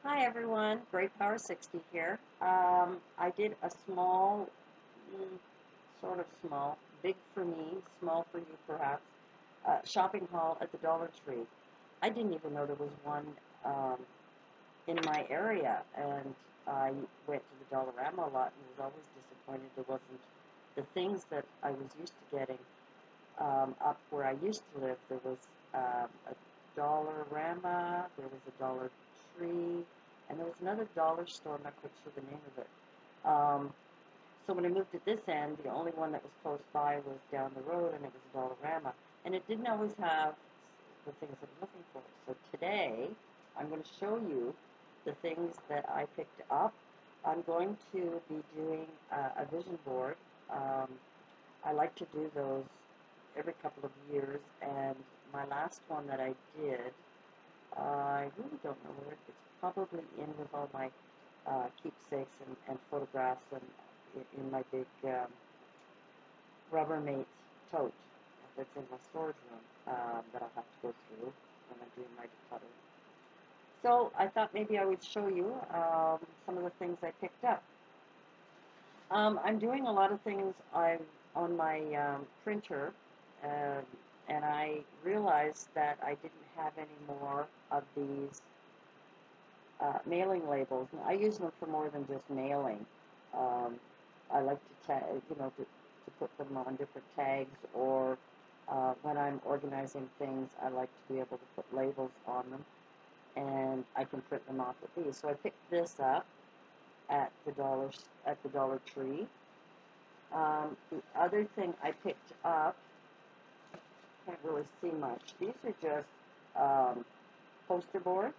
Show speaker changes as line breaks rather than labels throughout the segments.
Hi everyone, Great Power 60 here. I did a small, mm, sort of small, big for me, small for you perhaps, shopping haul at the Dollar Tree. I didn't even know there was one um, in my area, and I went to the Dollarama a lot and was always disappointed there wasn't the things that I was used to getting up where I used to live. There was a Dollarama, there was a Dollar Tree, and there was another dollar store. I'm not quite sure the name of it. So when I moved to this end, the only one that was close by was down the road, and it was a Dollarama. And it didn't always have the things I'm looking for. So today, I'm going to show you the things that I picked up. I'm going to be doing a vision board. Um, I like to do those every couple of years, and my last one that I did, I really don't know where it's probably in with all my keepsakes and photographs and in my big Rubbermaid tote that's in my storage room that I'll have to go through when I'm doing my decluttering. So I thought maybe I would show you some of the things I picked up. I'm doing a lot of things on my printer, um, and I realized that I didn't have any more of these mailing labels. And I use them for more than just mailing. Um, I like to to put them on different tags, or when I'm organizing things, I like to be able to put labels on them, and I can print them off with these. So I picked this up at the Dollar Tree. The other thing I picked up, can't really see much. These are just poster boards,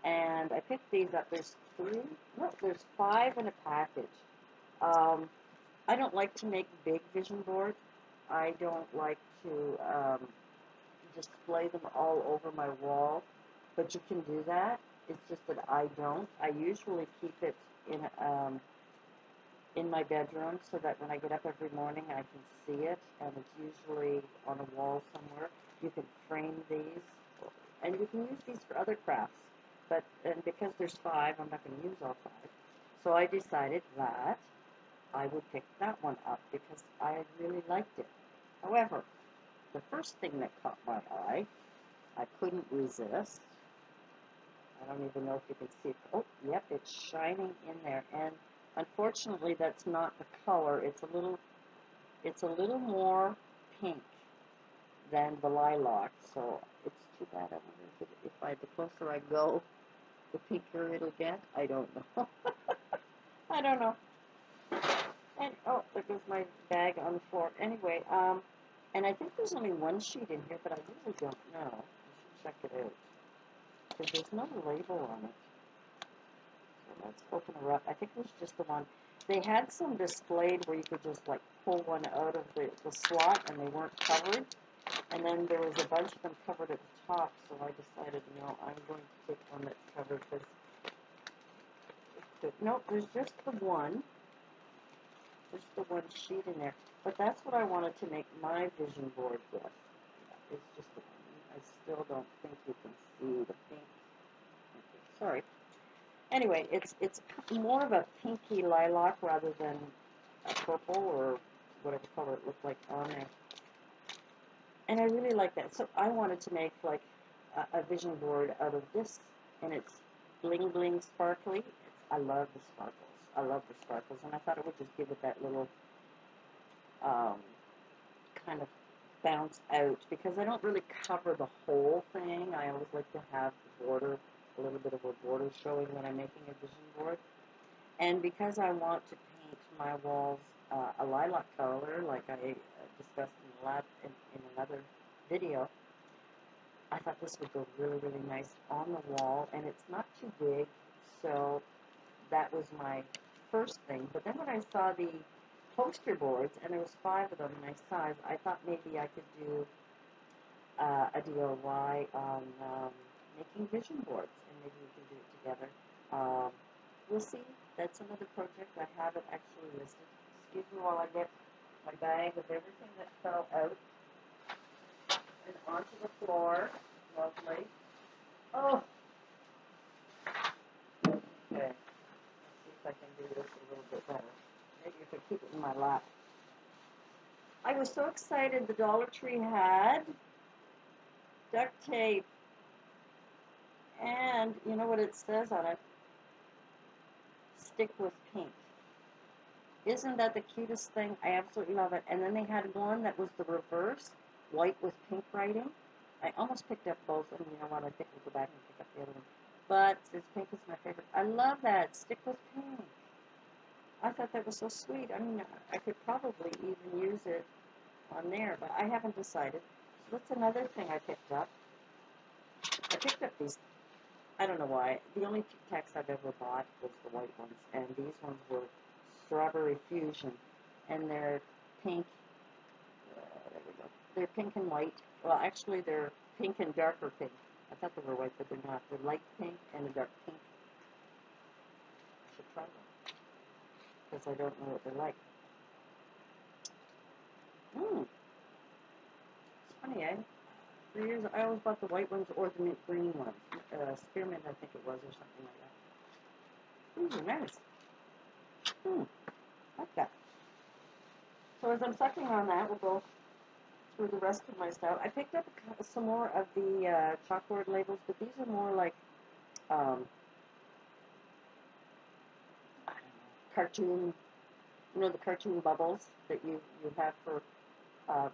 and I picked these up. There's three, no, there's five in a package. Um, I don't like to make big vision boards. I don't like to display them all over my wall, but you can do that. It's just that I don't. I usually keep it in my bedroom so that when I get up every morning I can see it, and it's usually on a wall somewhere. You can frame these, and you can use these for other crafts, but and because there's five, I'm not going to use all five. So I decided that I would pick that one up because I really liked it. However, the first thing that caught my eye, I couldn't resist. I don't even know if you can see it. Oh, yep, it's shining in there. And unfortunately, that's not the color. It's a little more pink than the lilac. So it's too bad. I wonder if the closer I go, the pinker it'll get. I don't know. I don't know. And oh, there goes my bag on the floor. Anyway, and I think there's only one sheet in here, but I really don't know. I should check it out because there's no label on it. So let's open her up. I think it was just the one. They had some displayed where you could just like pull one out of the slot and they weren't covered. And then there was a bunch of them covered at the top, so I decided, no, I'm going to take one that's covered because, no, there's just the one. Just the one sheet in there. But that's what I wanted to make my vision board with. Yeah, it's just the one. I still don't think you can see the pink. Okay, sorry. Anyway, it's more of a pinky lilac rather than a purple or whatever color it looked like on there. And I really like that. So I wanted to make like a vision board out of this, and it's bling bling sparkly. I love the sparkles. I love the sparkles, and I thought it would just give it that little um, kind of bounce out because I don't really cover the whole thing. I always like to have the border, a little bit of a border showing when I'm making a vision board. And because I want to paint my walls a lilac color, like I discussed in another video, I thought this would go really, really nice on the wall, and it's not too big, so that was my first thing. But then when I saw the poster boards, and there was five of them, nice size, I thought maybe I could do a DIY on making vision boards, and maybe we can do it together. We'll see. That's another project. I have it actually listed. Excuse me while I get my bag of everything that fell out and onto the floor. Lovely. Oh, my lap. I was so excited. The Dollar Tree had duct tape, and you know what it says on it? Stick with pink. Isn't that the cutest thing? I absolutely love it. And then they had one that was the reverse, white with pink writing. I almost picked up both, and you know what? I think we'll go back and pick up the other one. But since pink is my favorite, I love that. Stick with pink. I thought that was so sweet. I mean, I could probably even use it on there, but I haven't decided. So that's another thing I picked up. I picked up these. I don't know why. The only Tic Tacs I've ever bought was the white ones, and these ones were Strawberry Fusion, and they're pink. There we go. They're pink and white. Well, actually, they're pink and darker pink. I thought they were white, but they're not. They're light pink and a dark pink. I should try them because I don't know what they're like. It's funny, eh? For years, I always bought the white ones or the mint green ones. Spearmint, I think it was, or something like that. Ooh, nice. Like that. So as I'm sucking on that, we'll go through the rest of my stuff. I picked up some more of the chalkboard labels, but these are more like cartoon, you know, the cartoon bubbles that you have for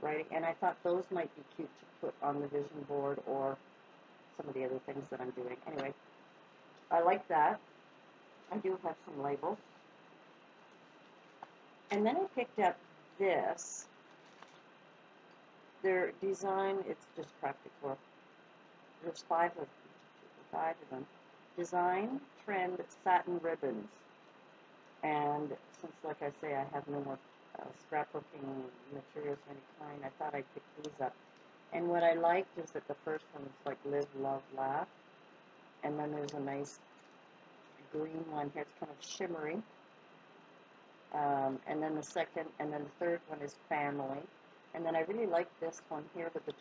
writing. And I thought those might be cute to put on the vision board or some of the other things that I'm doing. Anyway, I like that. I do have some labels. And then I picked up this. Their design, it's just practical. There's five of them. Design Trend Satin Ribbons. And since, like I say, I have no more scrapbooking materials of any kind, I thought I'd pick these up. And what I liked is that the first one is like Live, Love, Laugh. And then there's a nice green one here. It's kind of shimmery. And then the second, and then the third one is Family. And then I really like this one here with the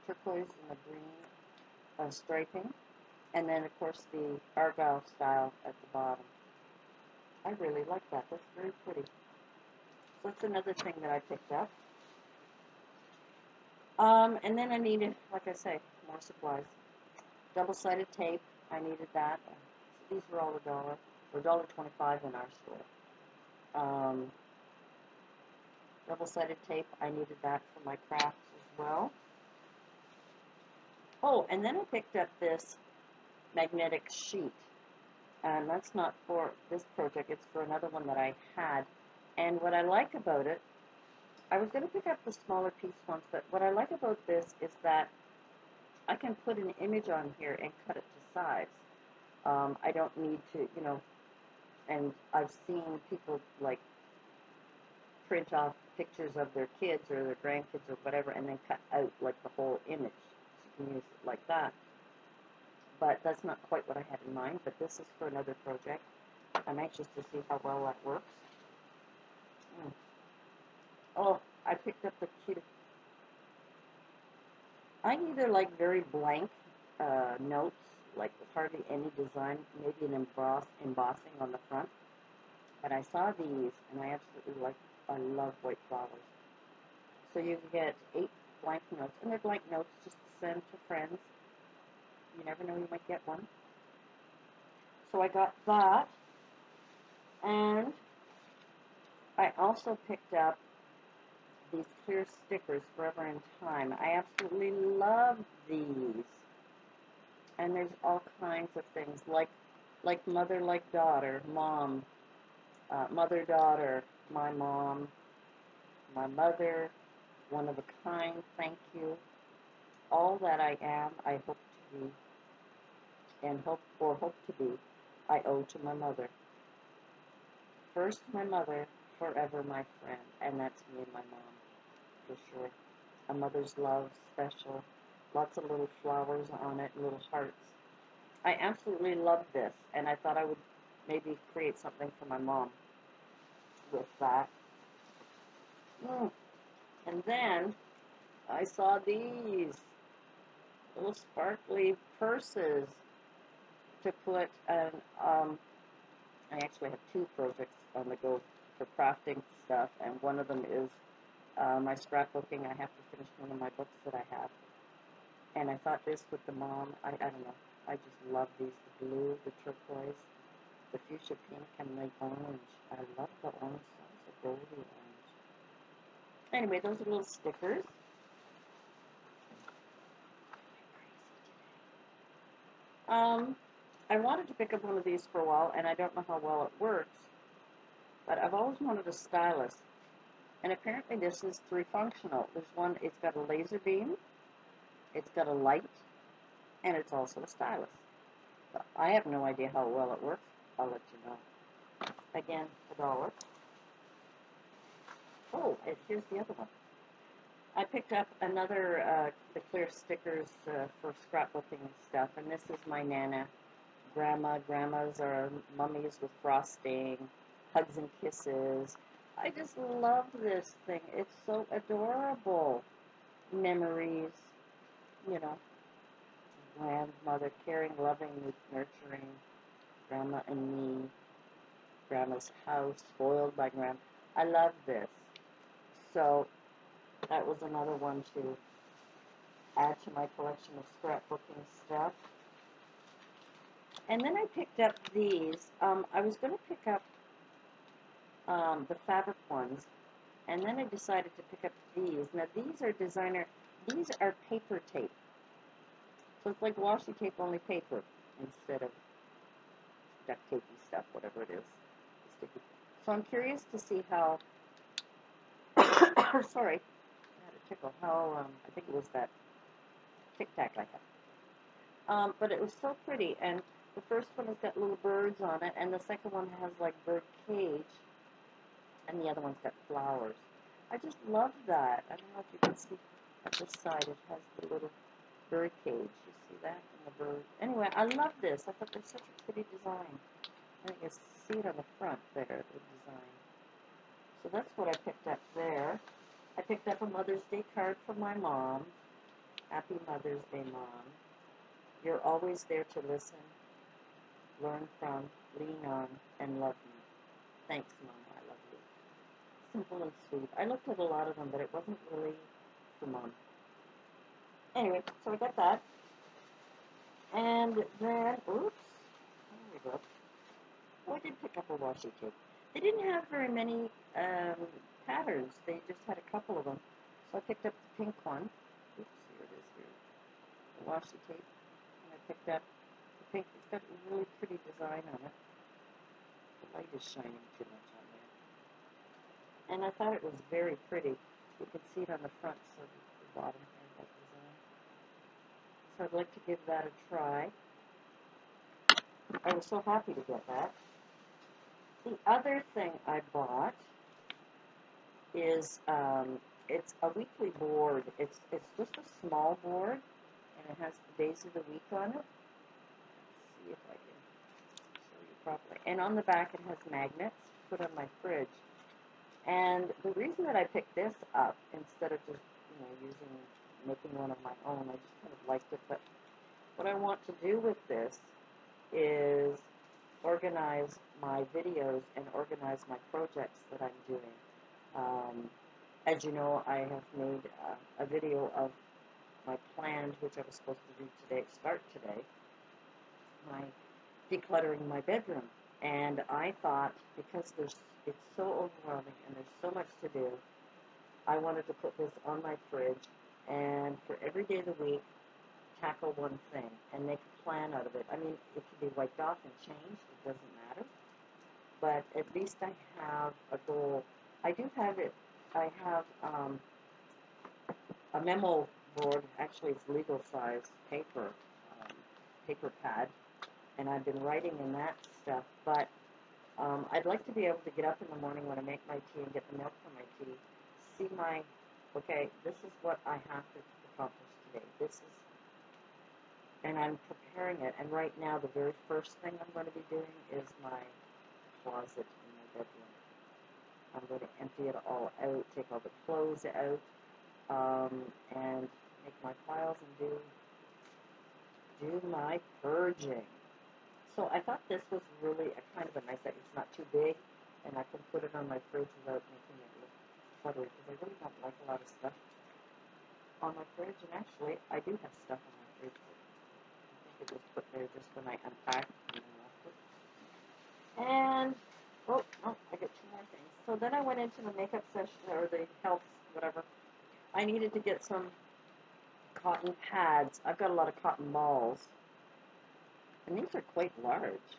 turquoise and the green striping. And then, of course, the Argyle style at the bottom. I really like that. That's very pretty. So that's another thing that I picked up. And then I needed, like I say, more supplies. Double-sided tape. I needed that. So these were all $1 or $1.25 in our store. Double-sided tape. I needed that for my crafts as well. Oh, and then I picked up this magnetic sheet. And that's not for this project, it's for another one that I had. And what I like about it, I was going to pick up the smaller piece ones, but what I like about this is that I can put an image on here and cut it to size. I don't need to, you know, and I've seen people like print off pictures of their kids or their grandkids or whatever and then cut out like the whole image. So you can use it like that. But that's not quite what I had in mind, but this is for another project. I'm anxious to see how well that works. Oh, I picked up the cute. I either like very blank notes, like with hardly any design, maybe an embossing on the front. But I saw these, and I absolutely like. I love white flowers. So you get 8 blank notes, and they're blank notes just to send to friends. You never know, you might get one. So I got that, and I also picked up these clear stickers, Forever in Time. I absolutely love these. And there's all kinds of things, like mother, like daughter, mom, mother, daughter, my mom, my mother, one of a kind, thank you. All that I am, I hope to be, and hope to be, I owe to my mother. First my mother, forever my friend, and that's me and my mom, for sure. A mother's love, special, lots of little flowers on it, little hearts. I absolutely love this, and I thought I would maybe create something for my mom with that. And then I saw these little sparkly purses to put, and I actually have 2 projects on the go for crafting stuff, and one of them is my scrapbooking. I have to finish one of my books that I have. And I thought this with the mom, I don't know, I just love these, the blue, the turquoise, the fuchsia pink, and the orange. I love the orange, it's a goldy orange. Anyway, those are little stickers. I wanted to pick up one of these for a while, and I don't know how well it works, but I've always wanted a stylus. And apparently this is three-functional. There's one, it's got a laser beam, it's got a light, and it's also a stylus. So I have no idea how well it works. I'll let you know. Again, $1. Oh, and here's the other one. I picked up another, the clear stickers for scrapbooking stuff, and this is my Nana. Grandmas are mummies with frosting, hugs and kisses. I just love this thing. It's so adorable. Memories, you know, grandmother, caring, loving, nurturing, grandma and me, grandma's house, spoiled by grandma. I love this. So that was another one to add to my collection of scrapbooking stuff. And then I picked up these. I was going to pick up the fabric ones, and then I decided to pick up these. Now these are these are paper tape. So it's like washi tape, only paper, instead of duct tapey stuff, whatever it is. Sticky. So I'm curious to see how, sorry, I had a tickle, how, I think it was that Tic Tac I had. But it was so pretty, and the first one has got little birds on it, and the second one has like bird cage, and the other one's got flowers. I just love that. I don't know if you can see at this side, it has the little bird cage. You see that? And the bird. Anyway, I love this. I thought it's such a pretty design. I think you see it on the front there, the design. So that's what I picked up there. I picked up a Mother's Day card from my mom. Happy Mother's Day, Mom. You're always there to listen, learn from, lean on, and love me. Thanks, Mom. I love you. Simple and sweet. I looked at a lot of them, but it wasn't really for Mom. Anyway, so I got that. And then, oops, there we go. Oh, I did pick up a washi tape. They didn't have very many patterns. They just had a couple of them. So I picked up the pink one. Oops, here it is here. The washi tape. And I picked up the pink. It's got a really pretty design on it. The light is shining too much on there. And I thought it was very pretty. You can see it on the front, so the bottom here, that design. So I'd like to give that a try. I was so happy to get that. The other thing I bought is it's a weekly board. It's just a small board, and it has the days of the week on it. Let's see if I can show you properly. And on the back it has magnets to put on my fridge. And the reason that I picked this up instead of just making one of my own, I just kind of liked it. But what I want to do with this is organize my videos and organize my projects that I'm doing. As you know, I have made a video of my planned, which I was supposed to do today, start today, my decluttering my bedroom. And I thought, because it's so overwhelming and there's so much to do, I wanted to put this on my fridge, and for every day of the week, tackle one thing and make a plan out of it. I mean, it can be wiped off and changed, it doesn't matter, but at least I have a goal. I do have it. I have a memo board. Actually, it's legal size paper, paper pad, and I've been writing in that stuff. But I'd like to be able to get up in the morning when I make my tea and get the milk for my tea, see okay, this is what I have to accomplish today. This is, and I'm preparing it. And right now, the very first thing I'm going to be doing is my closet in my bedroom. I'm going to empty it all out, take all the clothes out, and make my piles and do my purging. So I thought this was really a kind of a nice, it's not too big, and I can put it on my fridge without making it look cluttered, because I really don't like a lot of stuff on my fridge, and actually, I do have stuff on my fridge that I think it was put there just when I unpacked and then left it. And, oh, no, I got two more things. So then I went into the makeup session, or the health, whatever. I needed to get some cotton pads. I've got a lot of cotton balls, and these are quite large.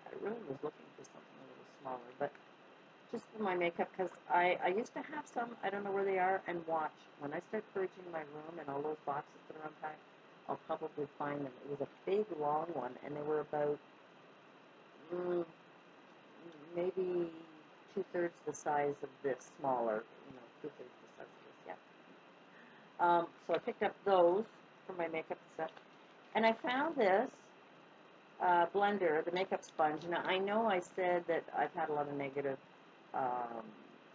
I really was looking for something a little smaller, but just for my makeup, because I used to have some, I don't know where they are, and watch. When I start purging my room and all those boxes that are unpacked, I'll probably find them. It was a big, long one, and they were about maybe two-thirds the size of this, smaller, two-thirds the size of this, yeah. So I picked up those for my makeup stuff, and I found this blender, the makeup sponge. Now, I know I said that I've had a lot of negative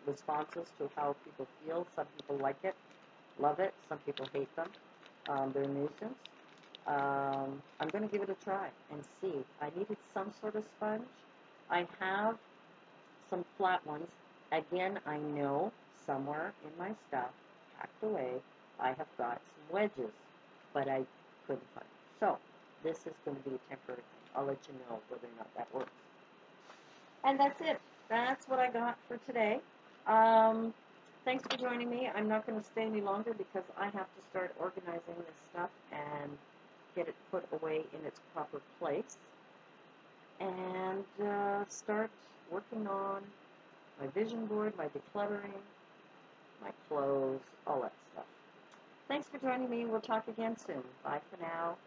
responses to how people feel. Some people like it, love it. Some people hate them. They're a nuisance. I'm going to give it a try and see. I needed some sort of sponge. I have some flat ones. Again, I know somewhere in my stuff, packed away, I have got some wedges, but I couldn't find them. So, this is going to be a temporary thing. I'll let you know whether or not that works. And that's it. That's what I got for today. Thanks for joining me. I'm not going to stay any longer because I have to start organizing this stuff and get it put away in its proper place, and start working on my vision board, my decluttering, my clothes, all that stuff. Thanks for joining me. We'll talk again soon. Bye for now.